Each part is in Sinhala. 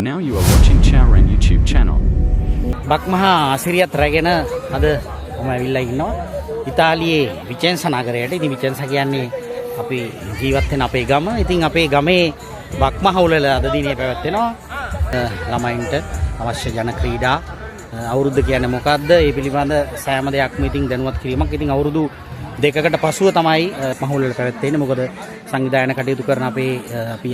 Now you are watching Chowran YouTube channel. බක්මහා ආසිරියත් රැගෙන අද මම ඇවිල්ලා ඉන්නවා ඉතාලියේ විචෙන්සා නගරයට. ඉතින් විචෙන්සා කියන්නේ අපි ජීවත් වෙන අපේ ගම. ඉතින් අපේ ගමේ බක්මහා උළෙල අද දිනේ පැවැත්වෙනවා. ළමයින්ට අවශ්‍ය ජන ක්‍රීඩා අවුරුද්ද කියන්නේ මොකක්ද? ඒ පිළිබඳ සෑම දෙයක්ම ඉතින් දැනුවත් කිරීමක්. ඉතින් අවුරුදු දෙකකට පසුව තමයි මහා උළෙල පැවැත්වෙන්නේ. මොකද සංවිධානය කටයුතු කරන අපි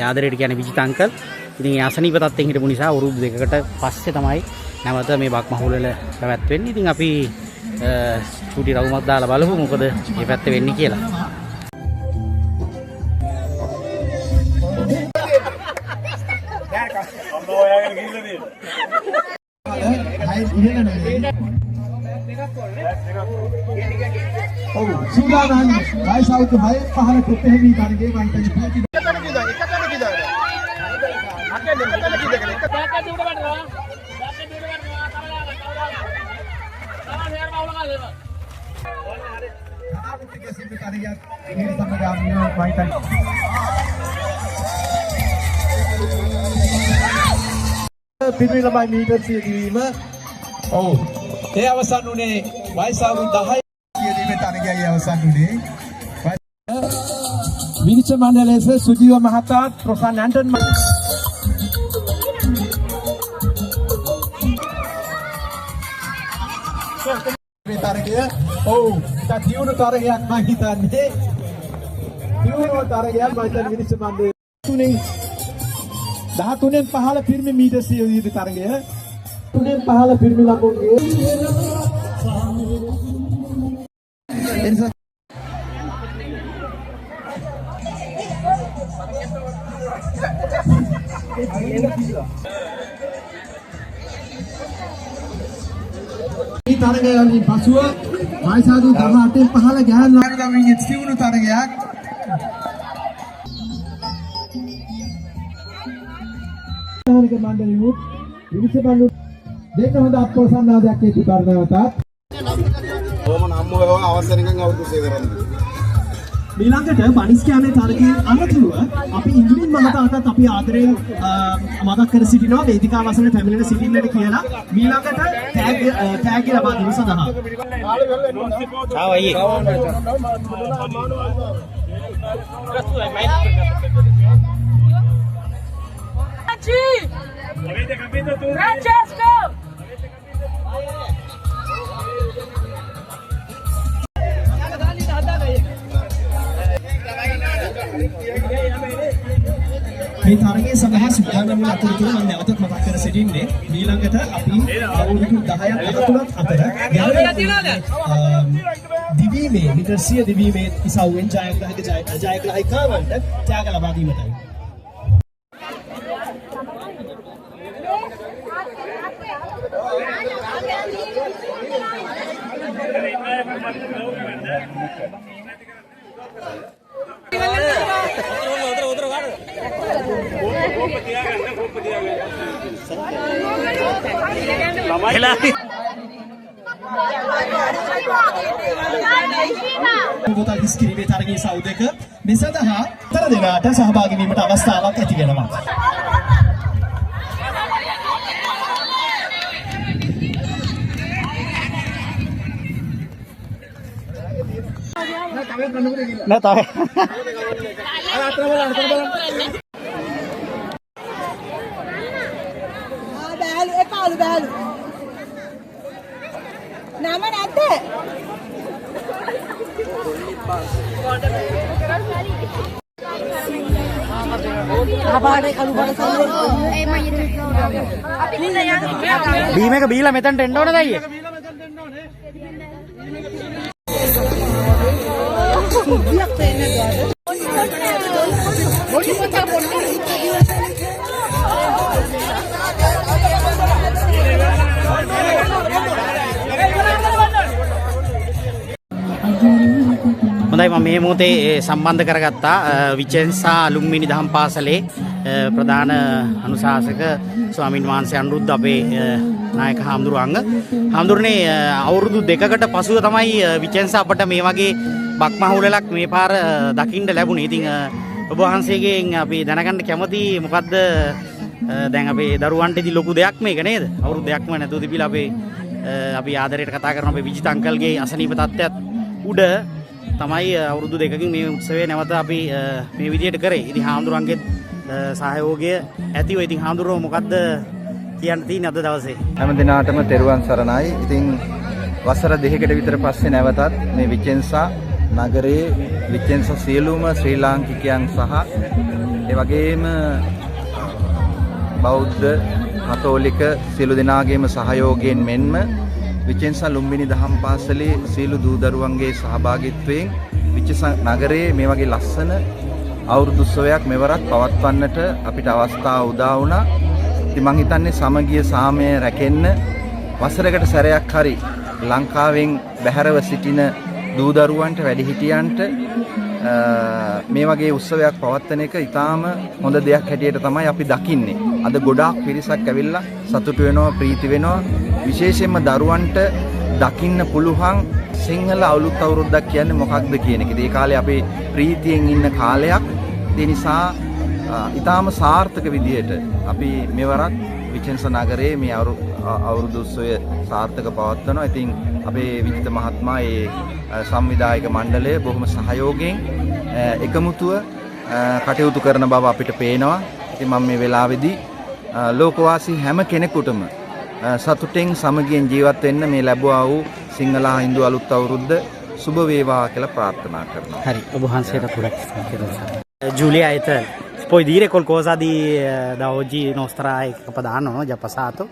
ආදරයට කියන්නේ විජිත අංකල්. ඉතින් ආසනීප තත්ත්වයෙන් හිටපු නිසා අවුරුදු දෙකකට පස්සේ තමයි නැවත මේ බක්මහා උළෙල පැවැත්වෙන්නේ. ඉතින් අපි චූටි රවුමක් දාලා බලමු මොකද මේ පැත්තේ වෙන්නේ කියලා. සූදානම් වයස අවුරුදු 6 5 කුප්පෙහි තරගේ මයිතන් පිරිමි ළමයි මීටර් 100 දිවීම ඒ අවසන් උනේ වයස අවුරුදු 10 දිවීමේ තරගයයි අවසන් උනේ විනිශ්චය මණ්ඩලයේ සුජීව මහතා ප්‍රොෆන් ඇන්ටන් තරගය දියුණු තරගයක් මම හිතන්නේ දියුණු තරගයක් මම හිතන්නේ විනිශ්චය මණ්ඩලයේ 13න් 15 පිරිමි මීටර් 100 දිවීමේ තරගය 3න් 15 පිරිමි ළමුන්ගේ මේ තරගයෙන් පසුව වයස අවුරුදු 18න් 15 ගැහැණු ළමයින්ගේ සිවුණු තරගයක් තරග මණ්ඩලයුත් විනිශ්චය මණ්ඩල දෙන්න හොඳ අප්‍රසන්නාදයක් හේතු කරනවටත් කොහොම නම් ඔය අවසරකින් අවුරුදු සේව කරන්නේ ඊළඟට බනිස් කියන්නේ තරගයේ අනතුරුව අපි ඉංග්‍රීසි මහතාටත් අපි ආදරයෙන් මතක් කර සිටිනවා වේදිකාව අසල පැමිණෙන සිටින්නට කියලා ඊළඟට ටැග් ලබා දීම සඳහා ආව අයියේ Francesco! මේ තරගයේ සඳහා සූදානම් වන අතරතුර මම නැවතත් මතක් කර සිටින්නේ ඊළඟට අපි අවුරුදු 10ක් අතරතුරත් අතර දිවීමේ මීටර් 100 දිවීමේ ඉසව්වෙන් ජයග්‍රාහකවන්ට ත්‍යාග ලබා දීමටයි. පොතක් ඉස්කිරීමේ තරගයේ සවුදක මේ සඳහා තර දෙනාට සහභාගී වීමට අවස්ථාවක් ඇති වෙනවා. නෑ තාම බෑලු එපාලු බෑලු නම නැද්ද බීම එක බීලා මෙතනට එන්න ඕනද අයියේ සිද්ධියක් වෙන්නේ හොඳයි මම මේ මොහොතේ සම්බන්ධ කරගත්තා විචෙන්සා අලුම්මිනි දහම් පාසලේ ප්‍රධාන අනුශාසක ස්වාමින් වහන්සේ අනුරුද්ධ අපේ නායක හාමුදුරනේ අවුරුදු දෙකකට පසුව තමයි විචෙන්සා අපට මේ වගේ බක්මහා උළෙලක් මේ පාර දකින්න ලැබුණේ. ඉතින් ඔබ වහන්සේගෙන් අපි දැනගන්න කැමති මොකද්ද දැන් අපේ දරුවන්ට ඉදි ලොකු දෙයක් මේක නේද? අවුරුදු දෙයක්ම නැතුව තිබිලා අපි ආදරයට කතා කරන අපේ විජිත අංකල්ගේ අසනීප තත්ත්වයක් උඩ තමයි අවුරුදු දෙකකින් මේ උත්සවය නැවත අපි මේ විදියට කරේ. ඉතින් හාමුදුරන්ගේ සහයෝගය ඇතිව ඉතින් හාමුදුරුවෝ මොකද්ද කියන්න තියෙන්නේ අද දවසේ? හැම දිනාටම තෙරුවන් සරණයි. ඉතින් වසර 2කට විතර පස්සේ නැවතත් මේ විචෙන්සා නගරයේ විචෙන්සා සියලුම ශ්‍රී ලාංකිකයන් සහ ඒ වගේම බෞද්ධ කතෝලික සියලු දෙනාගේම සහයෝගයෙන් මෙන්ම විචෙන්සා ලුම්බිනි දහම් පාසලේ සියලු දූ දරුවන්ගේ සහභාගීත්වයෙන් විචෙන්සා නගරයේ මේ වගේ ලස්සන අවුරුදු උත්සවයක් මෙවරත් පවත්වන්නට අපිට අවස්ථාව උදා වුණා. ඉතින් මං හිතන්නේ සමගිය සාමය රැකෙන්න වසරකට සැරයක් හරි ලංකාවෙන් බැහැරව සිටින දූ දරුවන්ට වැඩිහිටියන්ට මේ වගේ උත්සවයක් පවත්වන එක ඉතාම හොඳ දෙයක් හැටියට තමයි අපි දකින්නේ. අද ගොඩාක් පිරිසක් ඇවිල්ලා සතුටු වෙනවා, ප්‍රීති වෙනවා. විශේෂයෙන්ම දරුවන්ට දකින්න පුළුවන් සිංහල අලුත් අවුරුද්දක් කියන්නේ මොකක්ද කියන එක. ඒ කාලේ අපි ප්‍රීතියෙන් ඉන්න කාලයක්. ඒ නිසා ඉතාම සාර්ථක විදියට අපි මෙවරත් විචෙන්සා නගරයේ මේ අවුරුදු උත්සවය සාර්ථක පවත්වනවා. ඉතින් අපේ විජිත මහත්මයා ඒ සංවිධායක මණ්ඩලය බොහොම සහයෝගයෙන් එකමුතුව කටයුතු කරන බව අපිට පේනවා. ඉතින් මම මේ වෙලාවේදී ලෝකවාසී හැම කෙනෙකුටම සතුටෙන් සමගියෙන් ජීවත් වෙන්න මේ ලැබුවා වූ සිංහල හින්දු අලුත් අවුරුද්ද සුබ වේවා කියලා ප්‍රාර්ථනා කරනවා. හරි ඔබ වහන්සේට පුරක් Giulia poi dire qualcosa da oggi nostra Capodanno, no? Già passato.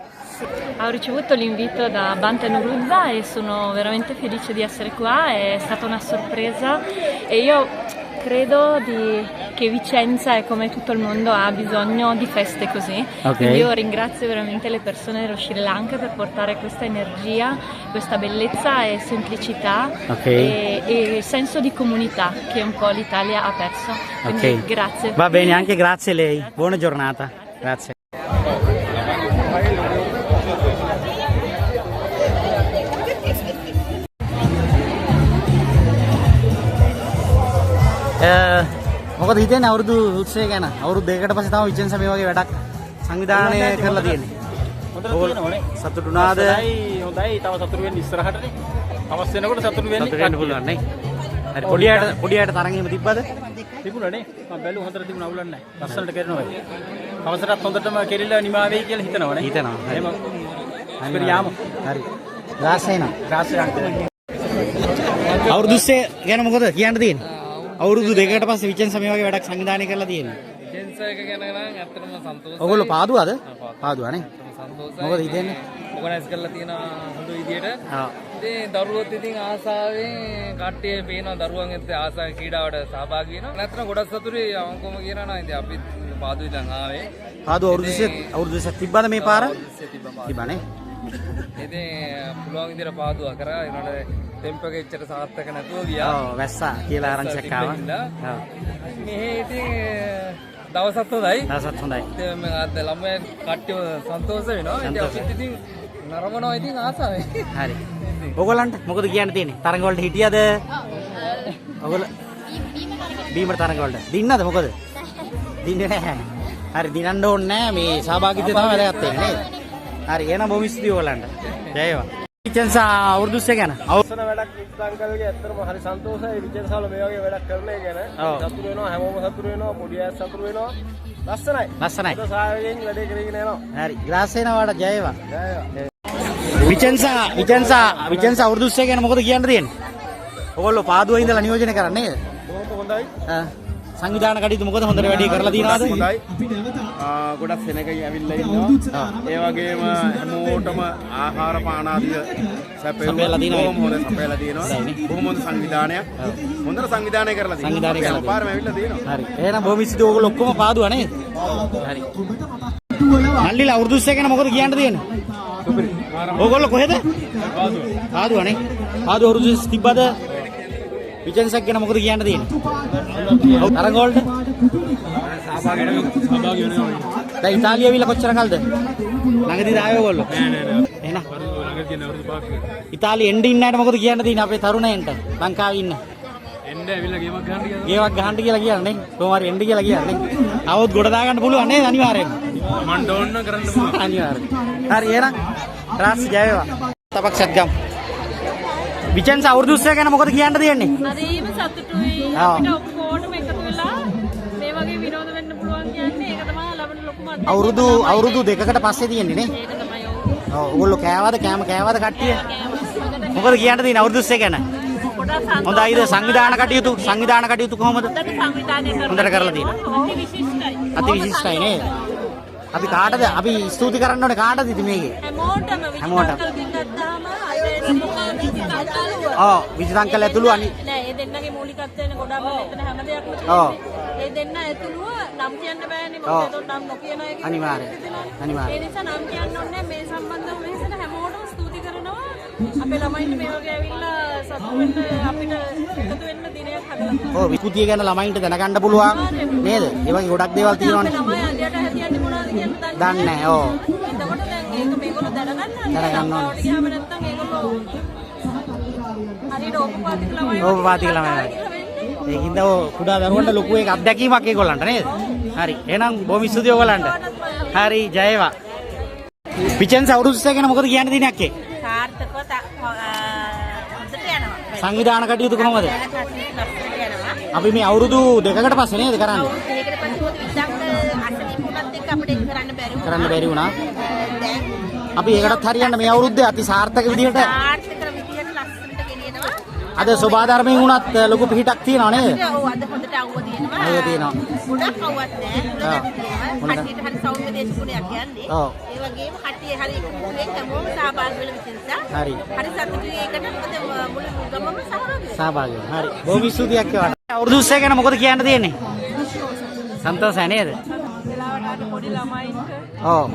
Ho ricevuto l'invito da Bante Nuruzza e sono veramente felice di essere qua, è stata una sorpresa e io credo che Vicenza e come tutto il mondo ha bisogno di feste così. Okay. Quindi io ringrazio veramente le persone dello Sri Lanka per portare questa energia, questa bellezza e semplicità e senso di comunità che un po' l'Italia ha perso. Quindi grazie. Va bene, anche grazie a lei. Buona giornata. Grazie. මොකද හිතන්නේ අවුරුදු උත්සවය ගැන? අවුරුදු දෙකකට පස්සේ තමයි විචෙන්සා මේ වගේ වැඩක් සංවිධානය කරලා තියෙන්නේ. හොඳට තියෙනවනේ. සතුටුනාද? හොඳයි. තව සතුටු වෙන්න ඉස්සරහටනේ. අවශ්‍ය වෙනකොට සතුටු වෙන්න පුළුවන් නේ. හරි පොඩි අයට තරංග එහෙම තිබ්බද? තිබුණානේ. මම බැලුවා හොඳට තිබුණා අවුලක් නැහැ. ලස්සනට කරනවා. අවසරත් හොඳටම කෙරිලා නිමා වෙයි කියලා හිතනවනේ. හිතනවා. එහෙම ස්පෙරියාම. හරි. රාසේනා. රාසයක්. අවුරුදු උත්සවය ගැන මොකද කියන්න තියෙන්නේ? අවුරුදු දෙකකට පස්සේ විචෙන්සා මේ වගේ වැඩක් සංවිධානය කරලා තියෙනවා. විචෙන්සා එක ගැන නම් ඇත්තටම සන්තෝෂයි. ඔයගොල්ලෝ පාදුවද? පාදුවානේ. සන්තෝෂයි. මොකද හිතන්නේ? ඕගනයිස් කරලා තියෙන හොඳ විදියට. ආ. ඉතින් දරුවොත් ඉතින් ආසාවෙන් කට්ටිය පේනවා දරුවන් එක්ක ආසාවෙන් ක්‍රීඩාවට සහභාගී වෙනවා. නැත්නම් ගොඩක් සතුටුයි අවංකවම කියනවා ඉතින් අපි පාදුයි දැන් ආවේ. පාදු අවුරුදු 20ක් තිබ්බද මේ පාර? තිබ්බනේ. ඉතින් පුළුවන් විදියට පාදුවා කරා ඒනට ටෙම්ප් එක එච්චර සාර්ථක නැතුව ගියා. ඔව් වැස්සා කියලා ආරංචියක් ආවා. ඔව්. මේ ඉතින් දවසත් හොඳයි. දවසත් හොඳයි. ඉතින් මම අද ළමයි කට්ටිය සන්තෝෂ වෙනවා. ඉතින් අපිත් ඉතින් නරඹනවා ඉතින් ආසාවෙන්. හරි. ඔයගොල්ලන්ට මොකද කියන්න තියෙන්නේ? තරඟ වලට හිටියද? ඔයගොල්ලෝ බීමර තරඟ වලට. දින්නද මොකද? දින්නේ නැහැ. හරි දිනන්න ඕනේ නැහැ. මේ සහභාගීත්වය තමයි වැදගත් වෙන්නේ නේද? හරි එහෙනම් බොහොම ස්තුතියි ඔයගොල්ලන්ට. ජය වේවා. විචෙන්සා අවුරුදු උත්සවය ගැන අවසන වැඩක් ඉස්ලාම්කල්ගේ ඇත්තටම හරි සන්තෝෂයි විචෙන්සා වල මේ වගේ වැඩක් කරන එක ගැන. සතුටු වෙනවා හැමෝම සතුටු වෙනවා පොඩි අය සතුටු වෙනවා. ලස්සනයි. ලස්සනයි. සායයෙන් වැඩේ කරගෙන යනවා. හරි. ග්‍රාසේනා වාට ජය වේවා. ජය වේවා. විචෙන්සා අවුරුදු උත්සවය ගැන මොකද කියන්න තියෙන්නේ? ඔයගොල්ලෝ පාදුවේ ඉඳලා නියෝජනය කරන්නේ නේද? බොහොම හොඳයි. සංවිධාන කටයුතු මොකද හොඳට වැඩි කරලා තියෙනවද? හොඳයි. ගොඩක් සෙනගයි ඇවිල්ලා ඉන්නවා. ඒ වගේම හැමෝටම ආහාර පාන ආදිය සැපයලා තියෙනවා. බොහොම හොඳ සංවිධානයක්. හොඳට සංවිධානය කරලා තියෙනවා. පාරම ඇවිල්ලා තියෙනවා. හරි. එහෙනම් බොහොම ස්තුතියි ඔයගොල්ලෝ ඔක්කොම පාදුවා නේද? හරි. මල්ලිලා අවුරුදු උත්සවය ගැන මොකද කියන්න තියෙන්නේ? ඔයගොල්ලෝ කොහෙද? පාදුවානේ. පාදුව අවුරුදු තිබ්බද? විචෙන්සක් ගැන මොකද කියන්න තියෙන්නේ? ඔව් තරඟ වලට සහභාගී වෙනවා. දැන් ඉතාලිය ඇවිල්ලා කොච්චර කල්ද? ළඟදී ආවේ ඔයගොල්ලෝ? නෑ. එහෙනම් ළඟදී කියන අවුරුදු 5ක්. ඉතාලිය එන්න ඉන්න අයට මොකද කියන්න තියෙන්නේ අපේ තරුණයන්ට? ලංකාවේ ඉන්න. එන්න ඇවිල්ලා ගේමක් ගන්න කියලා. ගේමක් ගහන්න කියලා කියන්නේ කොහොම හරි එන්න කියලා කියන්නේ. આવොත් ගොඩ දා ගන්න පුළුවන් නේද අනිවාර්යෙන්ම. මන් ඩෝන් කරන්න පුළුවන්. අනිවාර්යෙන්. හරි එහෙනම් රාස් ජය වේවා. තපක්ෂත් ගම්. විචෙන්ස අවුරුදු 30 ගැන මොකද කියන්න තියෙන්නේ? හරිම සතුටුයි. අපිට ඔක්කොටම එකතු වෙලා මේ වගේ විනෝද වෙන්න පුළුවන් කියන්නේ ඒක තමයි ලබන ලොකුම අත්දැකීම. අවුරුදු දෙකකට පස්සේ තියෙන්නේ නේ. ඒක තමයි ඔව්. ඕගොල්ලෝ කෑවද කට්ටිය? මොකද කියන්න තියෙන්නේ අවුරුදු 30 ගැන? හොඳයිද සංවිධාන කටයුතු කොහොමද? හොඳට කරලා තියෙනවා. අති විශිෂ්ටයි නේද? අපි කාටද අපි ස්තුති කරන්න ඕනේ කාටද ඉතින් මේකේ? හැමෝටම. ඔව් විජිතංකල් ඇතුළු නෑ ඒ දෙන්නගේ මූලිකත්වයෙන් ගොඩාක් මෙතන හැම දෙයක්ම ඔව් ඒ දෙන්න ඇතුළුව නම් කියන්න බෑනේ මොකද ඒතකොට නම් නොකියන අය අනිවාර්යයෙන් ඒ නිසා නම් කියන්න ඕනේ මේ සම්බන්ධව වෙනසන හැමෝටම ස්තුති කරනවා අපේ ළමයින්ට මේ වගේ ඇවිල්ලා සතුටු වෙන්න අපිට එකතු වෙන්න දිනයක් හදලා ඔව් විකෘතිය ගැන ළමයින්ට දැනගන්න පුළුවන් නේද? ඒ වගේ ගොඩක් දේවල් තියෙනවානේ. ළමයි අන්තිමට හැදියන්නේ මොනවද කියන දන්නේ නැහැ. ඔව්. එතකොට දැන් ඒක මේගොල්ලෝ දැනගන්න ඕනේ. ගියාම නැත්තම් ඒගොල්ලෝ හරියට ඕපපාතික ළමයි. ඕපපාතික ළමයි. ඒකින්ද ඔය කුඩා දරුවන්ට ලොකු එක අත්දැකීමක් ඒගොල්ලන්ට නේද? හරි. එහෙනම් බොහොම ස්තුතියි ඔයගලන්ට. හරි ජය වේවා. විචෙන්ස අවුරුදු 30 ගැන මොකද කියන්න තියෙන්නේ අක්කේ? සාර්ථකව හොඳට යනවා. සංවිධාන කටයුතු කොහොමද? අපි මේ අවුරුදු දෙකකට පස්සේ නේද කරන්නේ? ඒකට පස්සේ විද්‍යාත්මක අසනීපුණත් එක්ක අපිට කරන්න බැරි වුණා. අපි ඒකටත් හරියන්න මේ අවුරුද්දේ අති සාර්ථක විදිහට සාර්ථක විදිහට ලස්සනට ගෙනියනවා. අද ස්වභාධර්මයෙන් වුණත් ලොකු පිහිටක් තියෙනවා නේද? ඔව් අද හොඳට අවුව තියෙනවා. අවුව තියෙනවා. ගොඩක් අවුවක් නැහැ. කට්ටියට හරි සෞම්‍ය දේශගුණයක් කියන්නේ. ඔව්. ඒ වගේම කට්ටිය හරි කුලෙන් හැමෝම සහභාගී වෙලා විචින්සා. හරි. හරි සතුටුයි ඒකට මොකද මුළු ගමම සහභාගී වෙනවා. හරි. බොහොම ස්තුතියක් ඒවට. අවුරුදු 30 ගැන මොකද කියන්න තියෙන්නේ? සන්තෝෂයි නේද? වෙලාවට පොඩි ළමයින්ට ඔව්.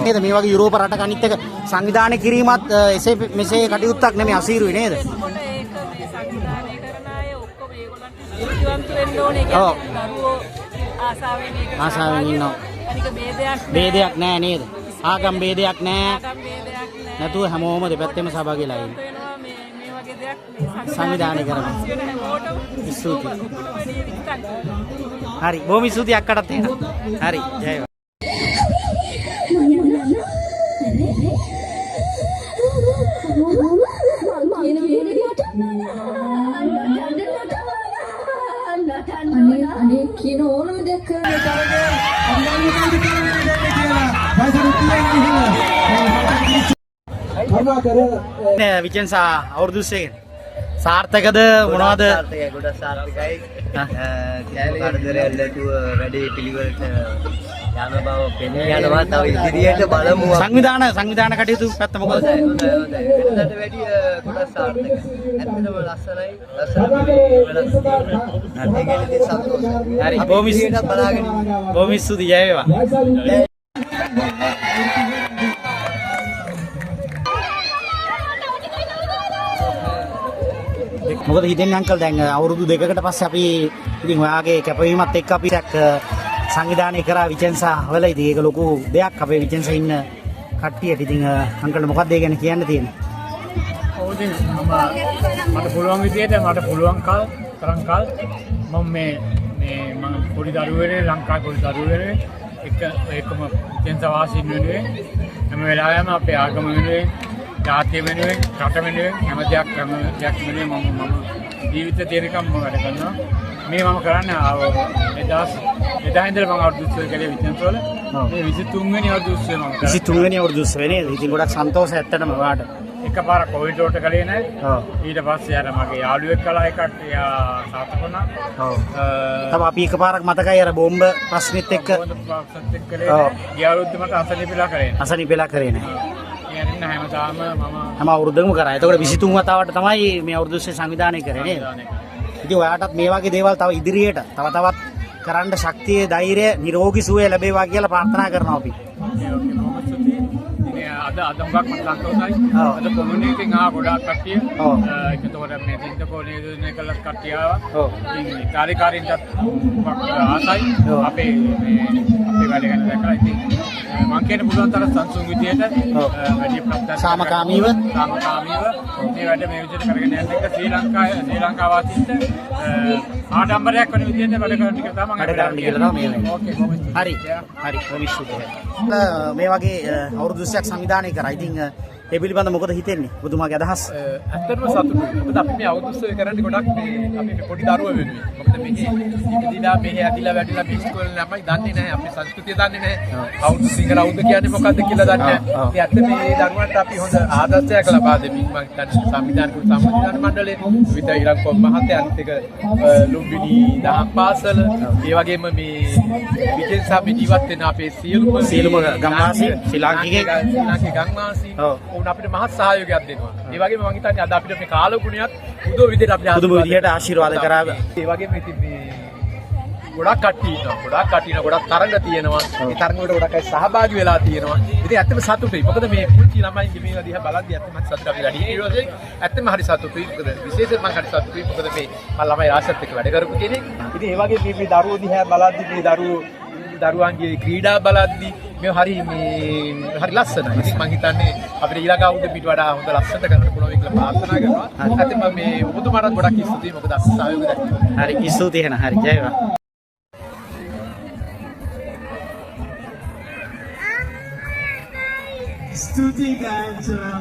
නේද මේ වගේ යුරෝප රටක අනිත් එක සංවිධානය කිරීමත් එසේ මෙසේ කටයුත්තක් නෙමෙයි අසීරුයි නේද? එතකොට ඒක මේ සංවිධානය කරන අය ඔක්කොම ඒගොල්ලන්ට ජීවන්ත වෙන්න ඕනේ කියන්නේ දරුවෝ ආසාවෙන් ඉන්නවා. අනික ભેදයක් නෑ නේද? ආගම් ભેදයක් නෑ. නැතුව හැමෝම දෙපැත්තෙම සහභාගීලා ඉන්නේ. මේ වගේ දෙයක් සංවිධානය කරනවා. හැමෝටම ස්තුතියි. හරි බොහොම ස්තුතියි අක්කටත් එහෙනම්. හරි ජය වේවා. අනේ කියන ඕනම දෙයක් විචෙන්සා අවුරුදු 30 සාර්ථකද මොනවද? සාර්ථකයි ගොඩක් සාර්ථකයි. කරදරයක් නැතුව වැඩේ පිළිවෙලට යන බව පෙනී යනවා. තව ඉදිරියට බලමු. සංවිධාන කටයුතු පැත්ත මොකද? හොඳයි. වෙනදට වැඩි ගොඩක් සාර්ථකයි. ඇත්තටම ලස්සනයි. හරි බොහොම ස්තුතියි ජය වේවා. මොකද හිතෙන්නේ අංකල් දැන් අවුරුදු දෙකකට පස්සේ අපි ඉතින් ඔයාගේ කැපවීමත් එක්ක අපි සංවිධානය කරා විචෙන්සා වල ඉතින් ඒක ලොකු දෙයක් අපේ විචෙන්සා ඉන්න කට්ටියට. ඉතින් අංකල්ට මොකක්ද ඒ ගැන කියන්න තියෙන්නේ? ඔව් ඉතින් මට පුළුවන් විදියට මට පුළුවන් තරම් කල් මම පොඩි දරුවෙනේ ලංකාවේ පොඩි දරුවෙනේ එකම විචෙන්සා වාසීන් වෙනුවෙන් හැම වෙලාවෙම අපේ ආගම වෙනුවෙන් ජාතිය වෙනුවෙන් රට වෙනුවෙන් හැම දෙයක් වෙනුවෙන් මම ජීවිත තියෙනකම් මම වැඩ කරනවා. මේ මම කරන්නේ එදා ඉඳලා මම අවුරුදු 30 කලේ විචෙන්සා වල මේ 23 වෙනි අවුරුදු 30 මම 23 වෙනි අවුරුදු 30 නේද? ඉතින් ගොඩක් සන්තෝෂයි ඇත්තටම ඔයාට. එකපාරක් කොවිඩ් වලට කලේ නැහැ. ඔව්. ඊට පස්සේ අර මගේ යාළුවෙක් කලා එකක් එයා සාර්ථක වුණා. ඔව්. තව අපි එකපාරක් මතකයි අර බෝම්බ ප්‍රශ්නෙත් එක්ක. ඔව්. ගිය අවුරුද්දේ මට අසනීපෙලා කරේ නැහැ. හැමදාම හැම අවුරුද්දකම කරා. එතකොට 23 වතාවට තමයි මේ අවුරුදු 30 සංවිධානය කරේ නේද? ඉතින් ඔයාටත් මේ වගේ දේවල් තව ඉදිරියට තවත් කරන්න ශක්තිය, ධෛර්යය, නිරෝගී සුවය ලැබේවා කියලා ප්‍රාර්ථනා කරනවා අපි. අද මොකක් මට ලංකාවයි. අද කොමියුනිටින් ගොඩාක් කට්ටිය. ඒකතකොට මේ දින්දකෝ නියෝජනය කළ කට්ටිය ආවා. ඉතින් කාර්යකාරීන්ටත් ආසයි. අපේ වැඩ කරන දැක්කා. ඉතින් මම කියන පුළුවන් තරම් සංසුන් විදියට වැඩි ප්‍රත්‍යක්ෂ සාමකාමීව මේ වැඩ මේ විදිහට කරගෙන යන එක ශ්‍රී ලංකාව වාසීන්ට ආඩම්බරයක් වෙන විදිහට වැඩ කරන්න කියලා තමයි වැඩ කරන්න කියලා තමයි මේ ඕකේ හරි භවිෂ්‍යය මේ වගේ අවුරුදු 20ක් සංවිධානය කරා. ඉතින් ඒ පිළිබඳව මොකද හිතෙන්නේ? බුදුමාගේ අදහස් ඇත්තටම සතුටුයි. මොකද අපි මේ අවුරුදු 20 කරන්නේ ගොඩක් මේ අපි පොඩි දරුවෝ වෙනුවෙන්. මොකද මෙහි ඉපදිලා මෙහි ඇතිලා වැඩිලා පිස්කෝල ළමයි දන්නේ නැහැ. අපේ සංස්කෘතිය දන්නේ නැහැ. අවුරුදු සිංහල අවුරුදු කියන්නේ මොකක්ද කියලා දන්නේ නැහැ. ඉතින් ඇත්ත මේ දරුවන්ට අපි හොඳ ආදර්ශයක් ලබා දෙමින් මම හිතන්නේ සංවිධාන මණ්ඩලයේ විවිධ ඉලක්ක මහත්යන්ත් එක ලුම්බිනි දහම් පාසල ඒ වගේම මේ විජේසාපි ජීවත් වෙන අපේ සියලුම ගම්වාසී ශ්‍රී ලාංකික ගම්වාසී උන් අපිට මහත් සහයෝගයක් දෙනවා. ඒ වගේම මම හිතන්නේ අද අපිට මේ කාලගුණයත් පුදුම විදිහට අපිට ආශිර්වාද කරා. ඒ වගේම ඉතින් මේ ගොඩක් කට්ටිය ඉන්නවා. ගොඩක් තරඟ තියෙනවා. ඒ තරඟ වලට ගොඩක් අය සහභාගී වෙලා තියෙනවා. ඉතින් ඇත්තම සතුටුයි. මොකද මේ පුංචි ළමයි මේවා දිහා බලද්දී ඇත්තම සතුට අපි වැඩි. ඒ වගේ ඇත්තම හරි සතුටුයි. මොකද විශේෂයෙන්ම මම හරි සතුටුයි. මොකද මේ ළමයි රාශියත් එක්ක වැඩ කරපු කෙනෙක්. ඉතින් ඒ වගේ මේ දරුවෝ දිහා බලද්දී මේ දරුවන්ගේ ක්‍රීඩා බලද්දී මේ හරි ලස්සනයි. ඉතින් මම හිතන්නේ අපිට ඊළඟ අවුරුද්ද පිට වඩා හොඳ ලස්සනට කරන්න පුළුවන් කියලා ප්‍රාර්ථනා කරනවා. ඇත්තම මේ ඔබතුමාට ගොඩක් ස්තුතියි. මොකද සහයෝගය දැක්කා. හරි ස්තුතියි එහෙනම්. හරි ජය වේවා. ස්තුතියි ගායනා.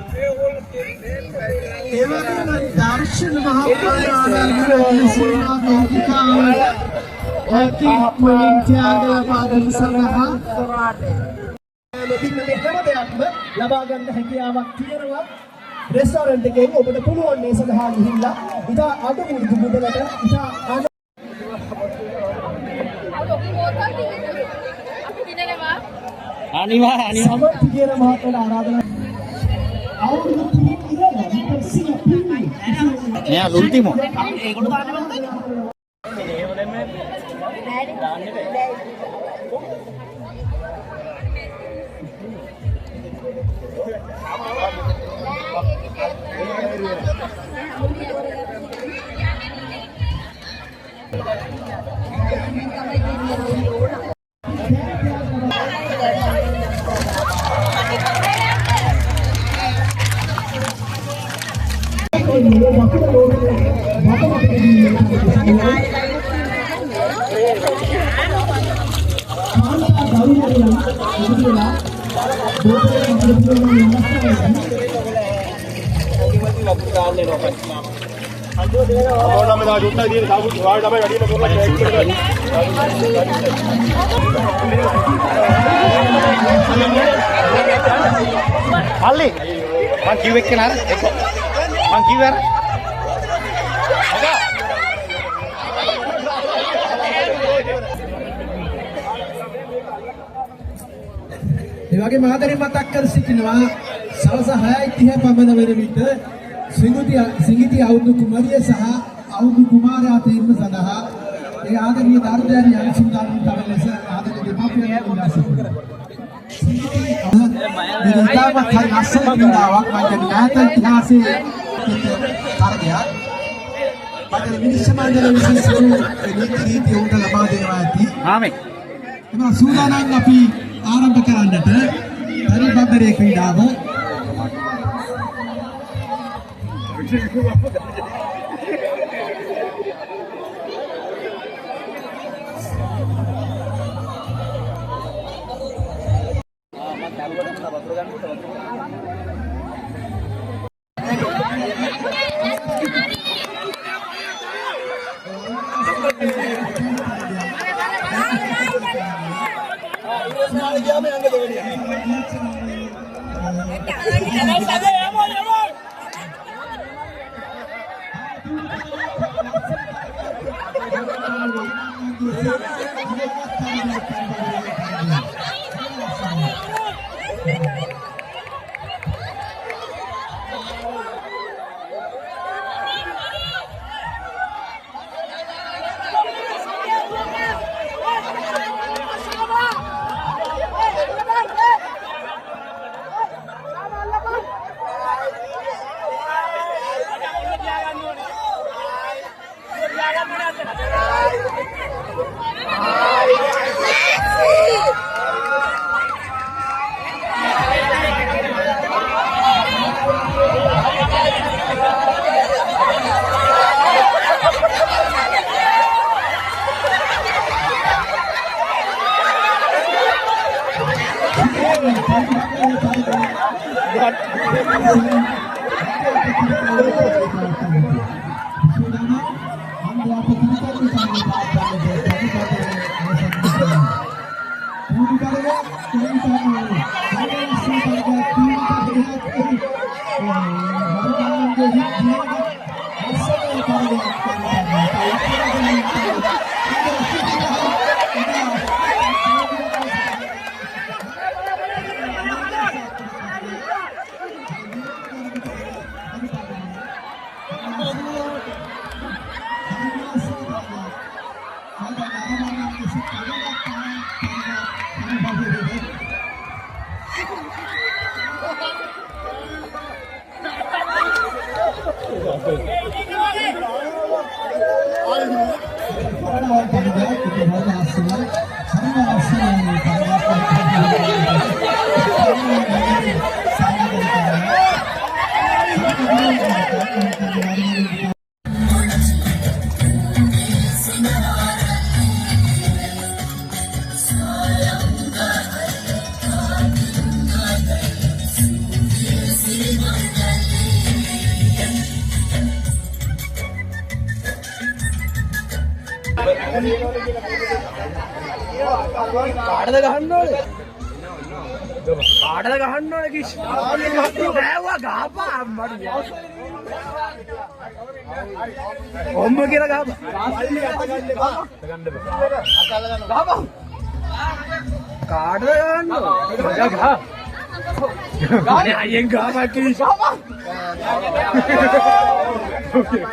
ඒ වගේම දර්ශන මහාපාරායන සේවා වේදිකාව වලින් ත්‍යාග පාදන සඳහා ලැබින්න මේ හැම දෙයක්ම ලබා ගන්න හැකියාවක් තියෙනවා. රෙස්ටෝරන්ට් එකේ ඔබට පුළුවන් මේ සඳහා ගිහිල්ලා ඉතා අඩු මුදලට ඉතා අනිවාර්යයෙන් සමර්ථ කියන මහත්මයාට ආරාධනා අවුරුදු 3 මෙයා උල්ටිමෝ Alli, man kiwe kenar, man kiwe. ඒ වගේම ආදරේ මතක් කර සිටිනවා සවස 6:30 පමණ වන විට සිඟිති අවුරුදු කුමාරිය සහ අවුරුදු කුමාරයා තීරණ සඳහා ඒ ආදරණීය ධර්මයන් යන සුදානම් තම ලෙස ආදරේ දෙමාපියන් ඉල්ලා සිටිනවා. නිරන්තරව හරි අස්සන විනාවක් මම නැත ඉතිහාසයේ කාර්යයක්. පද විනිශ්චය මණ්ඩල විසින් සරු නීති උන්ට ලබා දෙනවා ඇති. ආමේ. එම සූදානම් අපි ආරම්භ කරන්නට පරිබන්දරේ ක්‍රීඩාව කාටද ගහන්න ඕනේ? කාටද ගහන්න ඕනේ කිස්? බෑවා ගහපා අම්මට. ඔම්ම කියලා ගහපා. ගන්න බෑ. ගහපා. කාටද ගහන්න ඕනේ? ගහ. ගානේ අයියෙන් ගහපා කිස්. ගහපා. ඔකේ.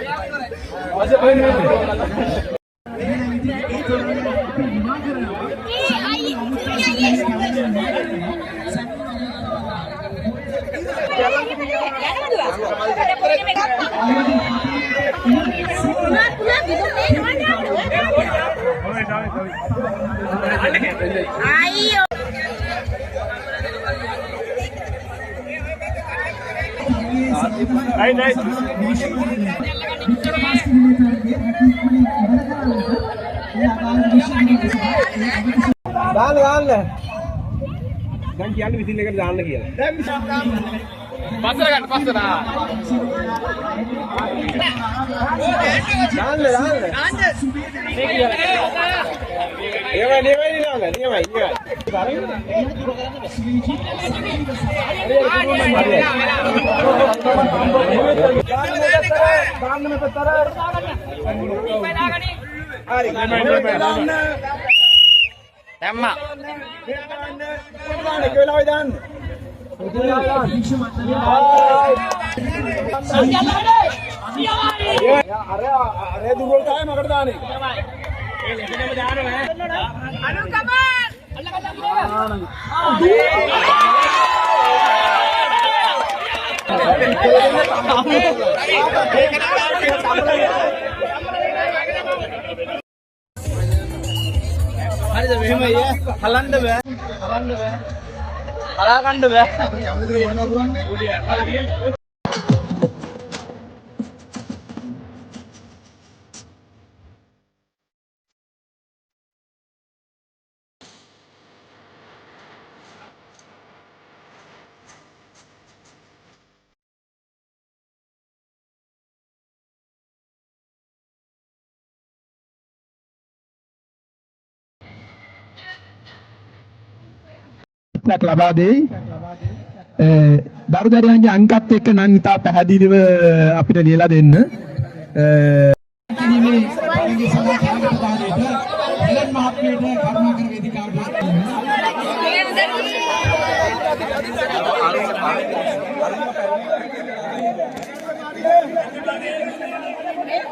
දාන්න දැන් කියන්නේ විසිල් එකට දාන්න කියලා. දැන් පස්සට ගන්න පස්සට. දාන්න. මේ කියලා. නියමයි දාන්න. නියමයි. Temma. හරිද මෙහෙම අයියා හලන්න බෑ හලා ගන්න බෑ ලබා දෙයි. දරුදරයන්ගේ අංකත් එක්ක නම් ඉතා පැහැදිලිව අපිට ලියලා දෙන්න.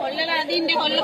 කොල්ලලා අදින්නේ කොල්ල